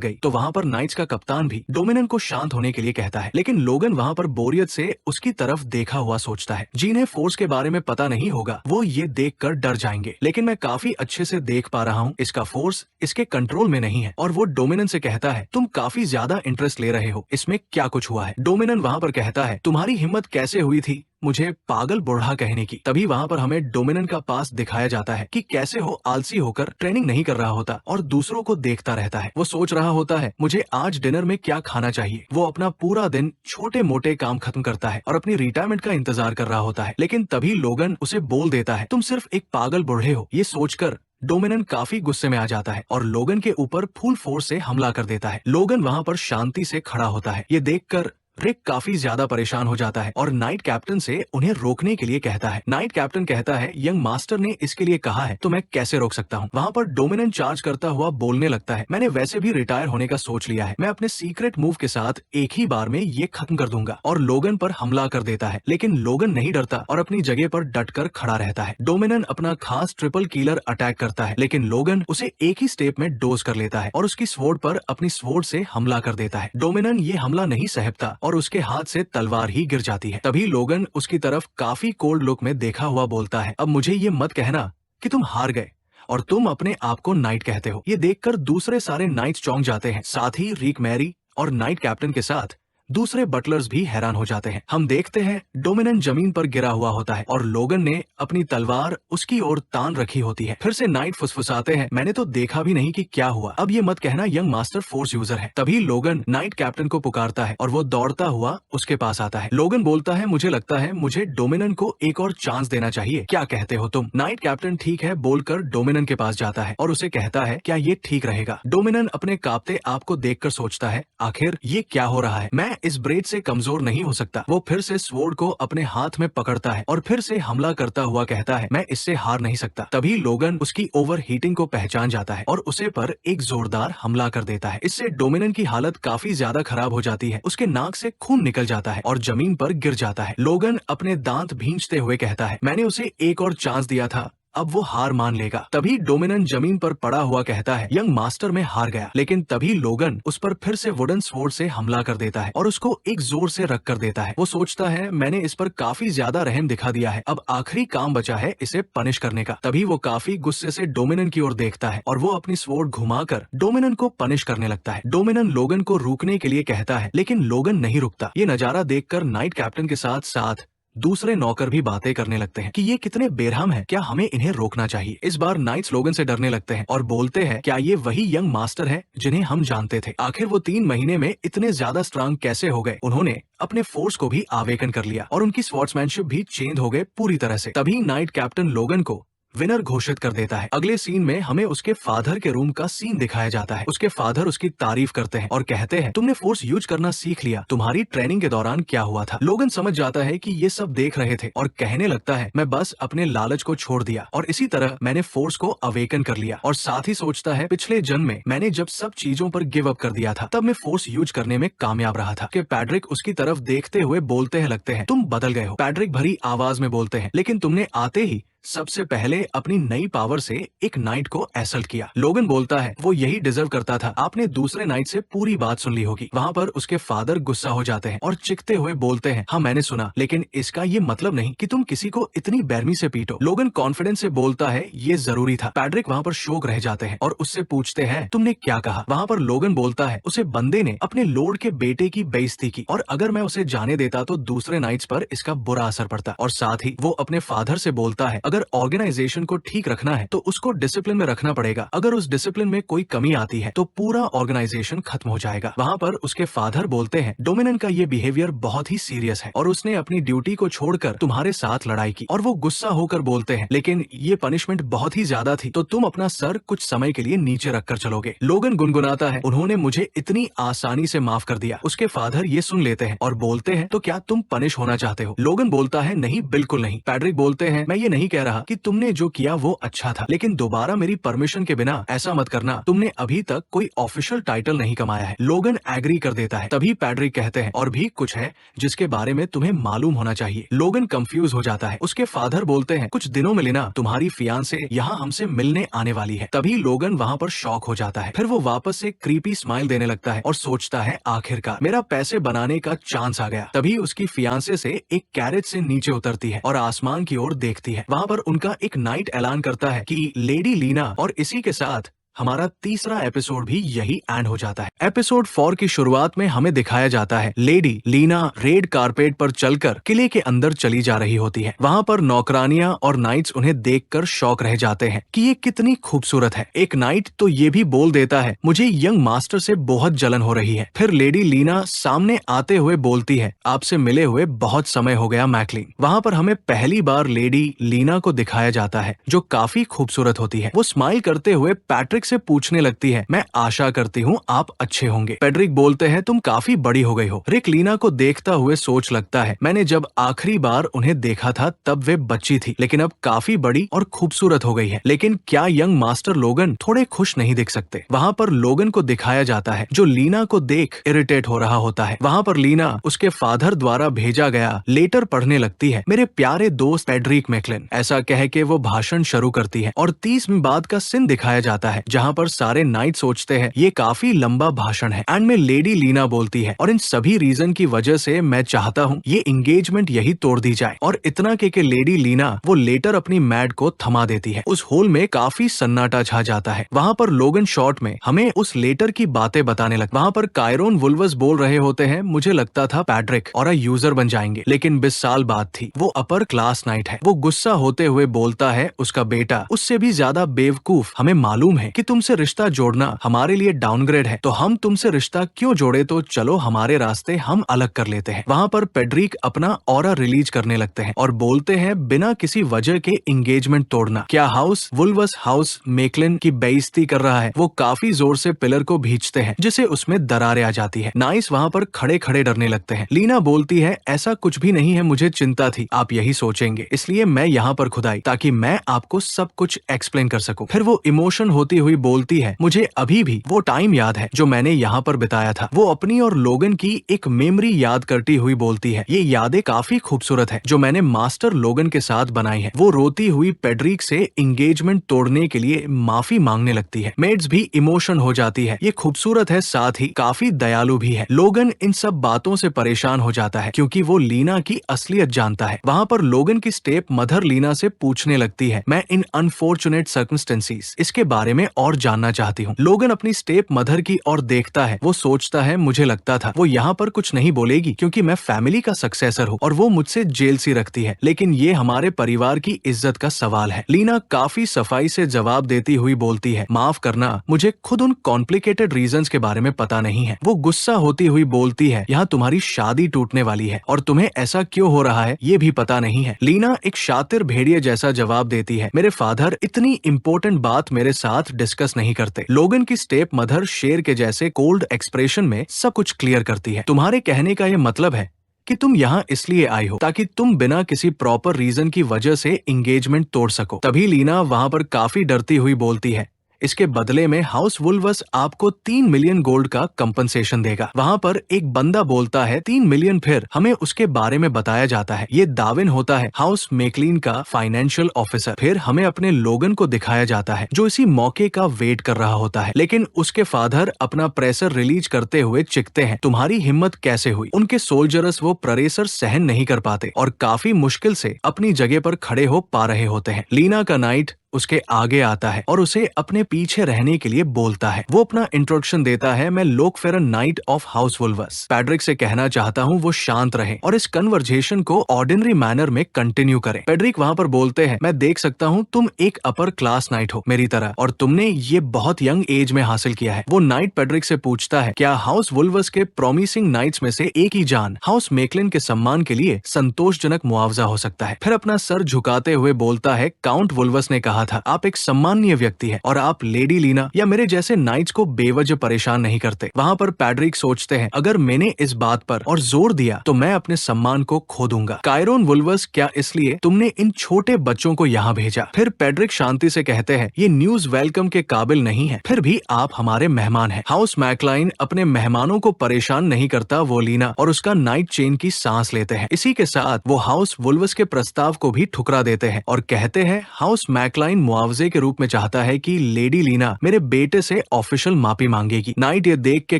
गई तो वहाँ पर नाइट्स का कप्तान भी डोमिनन को शांत होने के लिए कहता है। लेकिन लोगन वहाँ पर बोरियत से उसकी तरफ देखा हुआ सोचता है। जिन्हें फोर्स के बारे में पता नहीं होगा वो ये देखकर डर जाएंगे, लेकिन मैं काफी अच्छे से देख पा रहा हूँ इसका फोर्स इसके कंट्रोल में नहीं है। और वो डोमिनन से कहता है, तुम काफी ज्यादा इंटरेस्ट ले रहे हो, इसमें क्या कुछ हुआ है? डोमिनन वहाँ पर कहता है, तुम्हारी हिम्मत कैसे हुई थी मुझे पागल बुढ़ा कहने की? तभी वहाँ पर हमें डोमिनन का पास दिखाया जाता है कि कैसे वो आलसी होकर ट्रेनिंग नहीं कर रहा होता और दूसरों को देखता रहता है। वो सोच रहा होता है, मुझे आज डिनर में क्या खाना चाहिए। वो अपना पूरा दिन छोटे मोटे काम खत्म करता है और अपनी रिटायरमेंट का इंतजार कर रहा होता है। लेकिन तभी लोगन उसे बोल देता है, तुम सिर्फ एक पागल बूढ़े हो। ये सोचकर डोमिनन काफी गुस्से में आ जाता है और लोगन के ऊपर फुल फोर्स से हमला कर देता है। लोगन वहाँ पर शांति से खड़ा होता है। ये देखकर रिक काफी ज्यादा परेशान हो जाता है और नाइट कैप्टन से उन्हें रोकने के लिए कहता है। नाइट कैप्टन कहता है, यंग मास्टर ने इसके लिए कहा है तो मैं कैसे रोक सकता हूँ? वहाँ पर डोमिनन चार्ज करता हुआ बोलने लगता है, मैंने वैसे भी रिटायर होने का सोच लिया है। मैं अपने सीक्रेट मूव के साथ एक ही बार में ये खत्म कर दूंगा। और लोगन पर हमला कर देता है। लेकिन लोगन नहीं डरता और अपनी जगह पर डटकर खड़ा रहता है। डोमिनन अपना खास ट्रिपल किलर अटैक करता है, लेकिन लोगन उसे एक ही स्टेप में डोज कर लेता है और उसकी स्वॉर्ड पर अपनी स्वॉर्ड से हमला कर देता है। डोमिनन ये हमला नहीं सहता और उसके हाथ से तलवार ही गिर जाती है। तभी लोगन उसकी तरफ काफी कोल्ड लुक में देखा हुआ बोलता है, अब मुझे ये मत कहना कि तुम हार गए और तुम अपने आप को नाइट कहते हो। ये देखकर दूसरे सारे नाइट्स चौंक जाते हैं। साथ ही रीक मैरी और नाइट कैप्टन के साथ दूसरे बटलर्स भी हैरान हो जाते हैं। हम देखते हैं डोमिनन जमीन पर गिरा हुआ होता है और लोगन ने अपनी तलवार उसकी ओर तान रखी होती है। फिर से नाइट फुसफुसाते हैं, मैंने तो देखा भी नहीं कि क्या हुआ। अब ये मत कहना यंग मास्टर फोर्स यूजर है। तभी लोगन नाइट कैप्टन को पुकारता है और वो दौड़ता हुआ उसके पास आता है। लोगन बोलता है, मुझे लगता है मुझे डोमिनन को एक और चांस देना चाहिए, क्या कहते हो तुम? नाइट कैप्टन ठीक है बोलकर डोमिनन के पास जाता है और उसे कहता है, क्या ये ठीक रहेगा? डोमिनन अपने कांपते आप को देखकर सोचता है, आखिर ये क्या हो रहा है? मैं इस ब्रेड से कमजोर नहीं हो सकता। वो फिर से स्वॉर्ड को अपने हाथ में पकड़ता है और फिर से हमला करता हुआ कहता है, मैं इससे हार नहीं सकता। तभी लोगन उसकी ओवर हीटिंग को पहचान जाता है और उसे पर एक जोरदार हमला कर देता है। इससे डोमिनन की हालत काफी ज्यादा खराब हो जाती है। उसके नाक से खून निकल जाता है और जमीन पर गिर जाता है। लोगन अपने दांत भींचते हुए कहता है, मैंने उसे एक और चांस दिया था, अब वो हार मान लेगा। तभी डोमिनन जमीन पर पड़ा हुआ कहता है, यंग मास्टर में हार गया। लेकिन तभी लोगन उस पर फिर से वुडन स्वॉर्ड से हमला कर देता है और उसको एक जोर से रख कर देता है। वो सोचता है, मैंने इस पर काफी ज्यादा रहम दिखा दिया है, अब आखिरी काम बचा है इसे पनिश करने का। तभी वो काफी गुस्से से डोमिनन की ओर देखता है और वो अपनी स्वॉर्ड घुमाकर डोमिनन को पनिश करने लगता है। डोमिनन लोगन को रोकने के लिए कहता है, लेकिन लोगन नहीं रुकता। ये नजारा देखकर नाइट कैप्टन के साथ साथ दूसरे नौकर भी बातें करने लगते हैं कि ये कितने बेरहम हैं, क्या हमें इन्हें रोकना चाहिए? इस बार नाइट्स लोगन से डरने लगते हैं और बोलते हैं, क्या ये वही यंग मास्टर है जिन्हें हम जानते थे? आखिर वो 3 महीने में इतने ज्यादा स्ट्रांग कैसे हो गए? उन्होंने अपने फोर्स को भी आवेकन कर लिया और उनकी स्वॉर्ड्समैनशिप भी चेंज हो गए पूरी तरह से। तभी नाइट कैप्टन लोगन को विनर घोषित कर देता है। अगले सीन में हमें उसके फादर के रूम का सीन दिखाया जाता है। उसके फादर उसकी तारीफ करते हैं और कहते हैं, तुमने फोर्स यूज करना सीख लिया, तुम्हारी ट्रेनिंग के दौरान क्या हुआ था? लोगन समझ जाता है कि ये सब देख रहे थे और कहने लगता है, मैं बस अपने लालच को छोड़ दिया और इसी तरह मैंने फोर्स को अवेकन कर लिया। और साथ ही सोचता है, पिछले जन्म में मैंने जब सब चीजों पर गिव अप कर दिया था तब मैं फोर्स यूज करने में कामयाब रहा था। कि पैड्रिक उसकी तरफ देखते हुए बोलते हैं, लगते हैं तुम बदल गए हो। पैड्रिक भरी आवाज में बोलते हैं, लेकिन तुमने आते ही सबसे पहले अपनी नई पावर से एक नाइट को एसल्ट किया। लोगन बोलता है, वो यही डिजर्व करता था, आपने दूसरे नाइट से पूरी बात सुन ली होगी। वहाँ पर उसके फादर गुस्सा हो जाते हैं और चिखते हुए बोलते हैं, हाँ मैंने सुना, लेकिन इसका ये मतलब नहीं कि तुम किसी को इतनी बेरमी से पीटो। लोगन कॉन्फिडेंस से बोलता है, ये जरूरी था। पैड्रिक वहाँ पर शोक रह जाते हैं और उससे पूछते हैं, तुमने क्या कहा? वहाँ पर लोगन बोलता है, उसे बंदे ने अपने लॉर्ड के बेटे की बेइज्जती की और अगर मैं उसे जाने देता तो दूसरे नाइट्स पर इसका बुरा असर पड़ता। और साथ ही वो अपने फादर से बोलता है, अगर ऑर्गेनाइजेशन को ठीक रखना है तो उसको डिसिप्लिन में रखना पड़ेगा। अगर उस डिसिप्लिन में कोई कमी आती है तो पूरा ऑर्गेनाइजेशन खत्म हो जाएगा। वहाँ पर उसके फादर बोलते हैं, डोमिनन का ये बिहेवियर बहुत ही सीरियस है और उसने अपनी ड्यूटी को छोड़कर तुम्हारे साथ लड़ाई की। और वो गुस्सा होकर बोलते हैं, लेकिन ये पनिशमेंट बहुत ही ज्यादा थी, तो तुम अपना सर कुछ समय के लिए नीचे रखकर चलोगे। लोगन गुनगुनाता है, उन्होंने मुझे इतनी आसानी से माफ कर दिया। उसके फादर ये सुन लेते हैं और बोलते हैं, तो क्या तुम पनिश होना चाहते हो? लोगन बोलता है, नहीं बिल्कुल नहीं। पैड्रिक बोलते हैं, मैं ये नहीं कह कह रहा कि तुमने जो किया वो अच्छा था, लेकिन दोबारा मेरी परमिशन के बिना ऐसा मत करना, तुमने अभी तक कोई ऑफिशियल टाइटल नहीं कमाया है। लोगन एग्री कर देता है। तभी पैड्रिक कहते हैं, और भी कुछ है जिसके बारे में तुम्हें मालूम होना चाहिए। लोगन कंफ्यूज हो जाता है। उसके फादर बोलते हैं, कुछ दिनों में लेना तुम्हारी फियांसे यहाँ हमसे मिलने आने वाली है। तभी लोगन वहाँ पर शॉक हो जाता है। फिर वो वापस से क्रीपी स्माइल देने लगता है और सोचता है, आखिरकार मेरा पैसे बनाने का चांस आ गया। तभी उसकी फियांसे से एक कैरेज से नीचे उतरती है और आसमान की ओर देखती है। वहाँ पर उनका एक नाइट ऐलान करता है कि लेडी लीना, और इसी के साथ हमारा तीसरा एपिसोड भी यही एंड हो जाता है। एपिसोड 4 की शुरुआत में हमें दिखाया जाता है लेडी लीना रेड कारपेट पर चलकर किले के अंदर चली जा रही होती है। वहाँ पर नौकरानियां और नाइट्स उन्हें देखकर शॉक रह जाते हैं कि ये कितनी खूबसूरत है। एक नाइट तो ये भी बोल देता है, मुझे यंग मास्टर से बहुत जलन हो रही है। फिर लेडी लीना सामने आते हुए बोलती है, आपसे मिले हुए बहुत समय हो गया मैकलिन। वहाँ पर हमें पहली बार लेडी लीना को दिखाया जाता है जो काफी खूबसूरत होती है। वो स्माइल करते हुए पैट्रिक से पूछने लगती है, मैं आशा करती हूँ आप अच्छे होंगे। पेड्रिक बोलते हैं, तुम काफी बड़ी हो गई हो। रिक लीना को देखता हुए सोच लगता है, मैंने जब आखिरी बार उन्हें देखा था तब वे बच्ची थी, लेकिन अब काफी बड़ी और खूबसूरत हो गई है। लेकिन क्या यंग मास्टर लोगन थोड़े खुश नहीं दिख सकते? वहाँ पर लोगन को दिखाया जाता है जो लीना को देख इरिटेट हो रहा होता है। वहाँ पर लीना उसके फादर द्वारा भेजा गया लेटर पढ़ने लगती है, मेरे प्यारे दोस्त पेड्रिक मैकलिन। ऐसा कह के वो भाषण शुरू करती है और 30 बाद का सीन दिखाया जाता है जहाँ पर सारे नाइट सोचते हैं ये काफी लंबा भाषण है। एंड में लेडी लीना बोलती है, और इन सभी रीजन की वजह से मैं चाहता हूँ ये एंगेजमेंट यही तोड़ दी जाए। और इतना के लेडी लीना वो लेटर अपनी मैड को थमा देती है। उस होल में काफी सन्नाटा छा जाता है। वहाँ पर लोगन शॉर्ट में हमें उस लेटर की बातें बताने लग। वहाँ पर कायरोन वुल्वस बोल रहे होते हैं, मुझे लगता था पैड्रिक और यूजर बन जाएंगे, लेकिन 20 साल बाद थी। वो अपर क्लास नाइट है। वो गुस्सा होते हुए बोलता है, उसका बेटा उससे भी ज्यादा बेवकूफ। हमें मालूम है कि तुमसे रिश्ता जोड़ना हमारे लिए डाउनग्रेड है, तो हम तुमसे रिश्ता क्यों जोड़े, तो चलो हमारे रास्ते हम अलग कर लेते हैं। वहाँ पर पेड्रिक अपना ऑरा रिलीज करने लगते हैं और बोलते हैं, बिना किसी वजह के एंगेजमेंट तोड़ना। क्या हाउस वुल्वस हाउस मेकलिन की बेइज्जती कर रहा है? वो काफी जोर से पिलर को भींचते हैं जिसे उसमें दरारें आ जाती है। नाइस वहाँ पर खड़े खड़े डरने लगते हैं। लीना बोलती है, ऐसा कुछ भी नहीं है, मुझे चिंता थी आप यही सोचेंगे, इसलिए मैं यहाँ पर खुद आई ताकि मैं आपको सब कुछ एक्सप्लेन कर सकूं। फिर वो इमोशन होती हुई बोलती है, मुझे अभी भी वो टाइम याद है जो मैंने यहाँ पर बिताया था। वो अपनी और लोगन की एक मेमोरी याद करती हुई बोलती है, ये यादें काफी खूबसूरत है जो मैंने मास्टर लोगन के साथ बनाई है। वो रोती हुई पेड्रिक से एंगेजमेंट तोड़ने के लिए माफी मांगने लगती है। मेड्स भी इमोशन हो जाती है। ये खूबसूरत है, साथ ही काफी दयालु भी है। लोगन इन सब बातों से परेशान हो जाता है क्योंकि वो लीना की असलियत जानता है। वहाँ पर लोगन की स्टेप मदर लीना से पूछने लगती है, मैं इन अनफॉर्चुनेट सर्कमस्टेंसेस इसके बारे में और जानना चाहती हूँ। लोगन अपनी स्टेप मदर की ओर देखता है। वो सोचता है, मुझे लगता था वो यहाँ पर कुछ नहीं बोलेगी क्योंकि मैं फैमिली का सक्सेसर हूँ और वो मुझसे जेल सी रखती है, लेकिन ये हमारे परिवार की इज्जत का सवाल है। लीना काफी सफाई से जवाब देती हुई बोलती है, माफ करना, मुझे खुद उन कॉम्प्लिकेटेड रीजंस के बारे में पता नहीं है। वो गुस्सा होती हुई बोलती है, यहाँ तुम्हारी शादी टूटने वाली है और तुम्हें ऐसा क्यों हो रहा है ये भी पता नहीं है। लीना एक शातिर भेड़िए जैसा जवाब देती है, मेरे फादर इतनी इम्पोर्टेंट बात मेरे साथ डिस्कस नहीं करते। लोगन की स्टेप मदर शेर के जैसे कोल्ड एक्सप्रेशन में सब कुछ क्लियर करती है, तुम्हारे कहने का ये मतलब है कि तुम यहाँ इसलिए आई हो ताकि तुम बिना किसी प्रॉपर रीजन की वजह से एंगेजमेंट तोड़ सको। तभी लीना वहाँ पर काफी डरती हुई बोलती है, इसके बदले में हाउस वुल्वस आपको 3 मिलियन गोल्ड का कंपनसेशन देगा। वहाँ पर एक बंदा बोलता है 3 मिलियन। फिर हमें उसके बारे में बताया जाता है, ये दाविन होता है हाउस मेकलिन का फाइनेंशियल ऑफिसर। फिर हमें अपने लोगन को दिखाया जाता है जो इसी मौके का वेट कर रहा होता है, लेकिन उसके फादर अपना प्रेशर रिलीज करते हुए चिखते हैं, तुम्हारी हिम्मत कैसे हुई? उनके सोल्जर्स वो प्रेशर सहन नहीं कर पाते और काफी मुश्किल से अपनी जगह पर खड़े हो पा रहे होते हैं। लीना का नाइट उसके आगे आता है और उसे अपने पीछे रहने के लिए बोलता है। वो अपना इंट्रोडक्शन देता है, मैं लोकफेरन नाइट ऑफ हाउस वुल्वस। पैड्रिक से कहना चाहता हूँ वो शांत रहे और इस कन्वर्जेशन को ऑर्डिनरी मैनर में कंटिन्यू करे। पैड्रिक वहाँ पर बोलते हैं, मैं देख सकता हूँ तुम एक अपर क्लास नाइट हो मेरी तरह और तुमने ये बहुत यंग एज में हासिल किया है। वो नाइट पैड्रिक से पूछता है, क्या हाउस वुल्वस के प्रोमिसिंग नाइट्स में से एक ही जान हाउस मेकलिन के सम्मान के लिए संतोषजनक मुआवजा हो सकता है? फिर अपना सर झुकाते हुए बोलता है, काउंट वुल्वस ने कहा कहा था, आप एक सम्माननीय व्यक्ति है और आप लेडी लीना या मेरे जैसे नाइट्स को बेवजह परेशान नहीं करते। वहाँ पर पैड्रिक सोचते हैं, अगर मैंने इस बात पर और जोर दिया तो मैं अपने सम्मान को खो दूंगा। कायरोन वुल्वर्स, क्या इसलिए तुमने इन छोटे बच्चों को यहाँ भेजा? फिर पैड्रिक शांति से कहते हैं, ये न्यूज वेलकम के काबिल नहीं है, फिर भी आप हमारे मेहमान हैं। हाउस मैकलाइन अपने मेहमानों को परेशान नहीं करता, वो लीना और उसका नाइट चेन की सांस लेते हैं। इसी के साथ वो हाउस वुल्वर्स के प्रस्ताव को भी ठुकरा देते हैं और कहते हैं, हाउस मैकलाइन मुआवजे के रूप में चाहता है कि लेडी लीना मेरे बेटे से ऑफिशियल माफी मांगेगी। नाइट ये देख के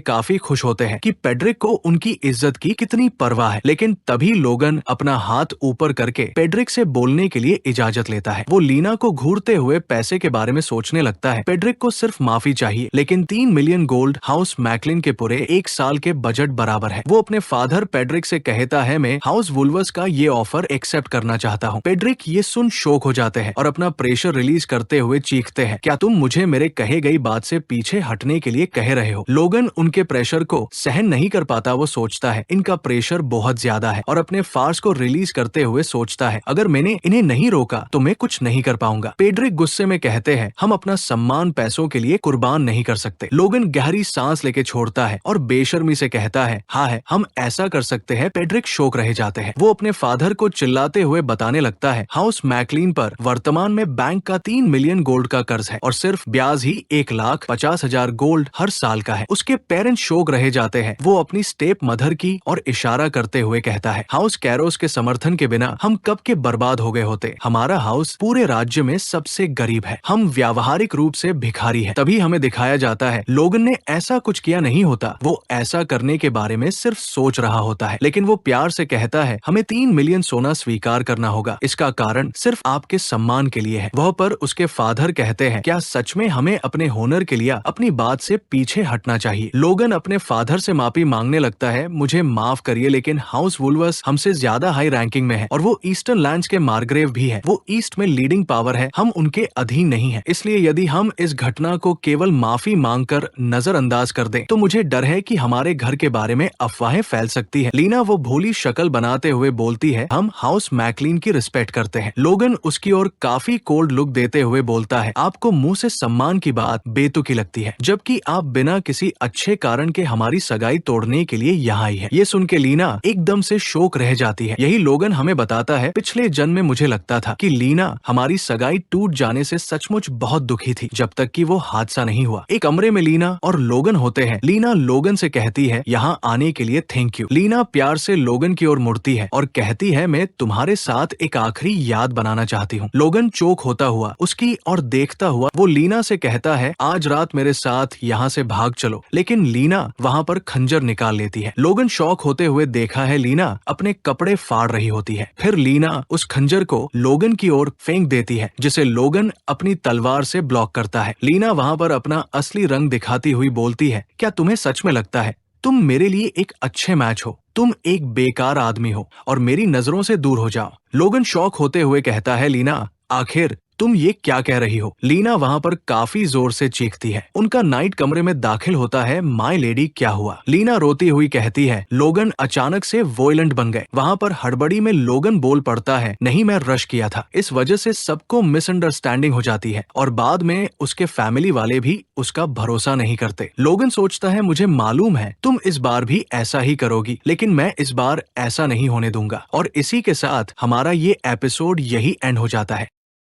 काफी खुश होते हैं कि पेड्रिक को उनकी इज्जत की कितनी परवाह है, लेकिन तभी लोगन अपना हाथ ऊपर करके पेड्रिक से बोलने के लिए इजाजत लेता है। वो लीना को घूरते हुए पैसे के बारे में सोचने लगता है। पेड्रिक को सिर्फ माफी चाहिए, लेकिन 3 मिलियन गोल्ड हाउस मैकलिन के पूरे 1 साल के बजट बराबर है। वो अपने फादर पेड्रिक से कहता है, मैं हाउस वुल्वर्स का ये ऑफर एक्सेप्ट करना चाहता हूँ। पेड्रिक ये सुन शॉक हो जाते हैं और अपना प्रेशर रिलीज करते हुए चीखते हैं, क्या तुम मुझे मेरे कहे गई बात से पीछे हटने के लिए कह रहे हो? लोगन उनके प्रेशर को सहन नहीं कर पाता। वो सोचता है, इनका प्रेशर बहुत ज्यादा है और अपने फार्स को रिलीज करते हुए सोचता है, अगर मैंने इन्हें नहीं रोका तो मैं कुछ नहीं कर पाऊंगा। पेड्रिक गुस्से में कहते हैं, हम अपना सम्मान पैसों के लिए कुर्बान नहीं कर सकते। लोगन गहरी सांस लेके छोड़ता है और बेशर्मी से कहता है, हाँ है, हम ऐसा कर सकते हैं। पेड्रिक शौक रह जाते हैं। वो अपने फादर को चिल्लाते हुए बताने लगता है, हाउस मैकलिन पर वर्तमान में बैंक का 3 मिलियन गोल्ड का कर्ज है और सिर्फ ब्याज ही 1,50,000 गोल्ड हर साल का है। उसके पेरेंट्स शौक रह जाते हैं। वो अपनी स्टेप मदर की और इशारा करते हुए कहता है, हाउस कैरोस के समर्थन के बिना हम कब के बर्बाद हो गए होते। हमारा हाउस पूरे राज्य में सबसे गरीब है, हम व्यावहारिक रूप से भिखारी है। तभी हमें दिखाया जाता है, लोगन ने ऐसा कुछ किया नहीं होता, वो ऐसा करने के बारे में सिर्फ सोच रहा होता है। लेकिन वो प्यार से कहता है, हमें 3 मिलियन सोना स्वीकार करना होगा, इसका कारण सिर्फ आपके सम्मान के लिए है। वह पर उसके फादर कहते हैं, क्या सच में हमें अपने होनर के लिए अपनी बात से पीछे हटना चाहिए? लोगन अपने फादर से माफी मांगने लगता है, मुझे माफ करिए, लेकिन हाउस वुल्वर्स हमसे ज्यादा हाई रैंकिंग में है और वो ईस्टर्न लैंड्स के मार्ग्रेव भी है। वो ईस्ट में लीडिंग पावर है, हम उनके अधीन नहीं है। इसलिए यदि हम इस घटना को केवल माफी मांगकर नजरअंदाज कर दें तो मुझे डर है कि हमारे घर के बारे में अफवाहें फैल सकती है। लीना वो भोली शक्ल बनाते हुए बोलती है, हम हाउस मैकलिन की रिस्पेक्ट करते हैं। लोगन उसकी ओर काफी कोल्ड लुक देते हुए बोलता है, आपको मुंह से सम्मान की बात बेतुकी लगती है, जबकि आप बिना किसी अच्छे कारण के हमारी सगाई तोड़ने के लिए यहाँ आई है। ये सुन के लीना एकदम से शोक रह जाती है। यही लोगन हमें बताता है, पिछले जन्म में मुझे लगता था कि लीना हमारी सगाई टूट जाने से सचमुच बहुत दुखी थी, जब तक कि वो हादसा नहीं हुआ। एक कमरे में लीना और लोगन होते हैं। लीना लोगन से कहती है, यहाँ आने के लिए थैंक यू। लीना प्यार से लोगन की ओर मुड़ती है और कहती है, मैं तुम्हारे साथ एक आखिरी याद बनाना चाहती हूँ। लोगन चौक होता हुआ उसकी और देखता हुआ वो लीना से कहता है, आज रात मेरे साथ यहाँ से भाग चलो। लेकिन लीना वहाँ पर खंजर निकाल लेती है। लोगन शौक होते हुए देखा है लीना अपने कपड़े फाड़ रही होती है। फिर लीना उस खंजर को लोगन की ओर फेंक देती है, जिसे लोगन अपनी तलवार से ब्लॉक करता है। लीना वहाँ पर अपना असली रंग दिखाती हुई बोलती है, क्या तुम्हें सच में लगता है तुम मेरे लिए एक अच्छे मैच हो? तुम एक बेकार आदमी हो और मेरी नजरों से दूर हो जाओ। लोगन शौक होते हुए कहता है, लीना आखिर तुम ये क्या कह रही हो? लीना वहाँ पर काफी जोर से चीखती है। उनका नाइट कमरे में दाखिल होता है। माय लेडी, क्या हुआ? लीना रोती हुई कहती है, लोगन अचानक से वोयलेंट बन गए। वहाँ पर हड़बड़ी में लोगन बोल पड़ता है, नहीं मैं रश किया था। इस वजह से सबको मिसअंडरस्टैंडिंग हो जाती है और बाद में उसके फैमिली वाले भी उसका भरोसा नहीं करते। लोगन सोचता है, मुझे मालूम है तुम इस बार भी ऐसा ही करोगी, लेकिन मैं इस बार ऐसा नहीं होने दूंगा। और इसी के साथ हमारा ये एपिसोड यही एंड हो जाता है।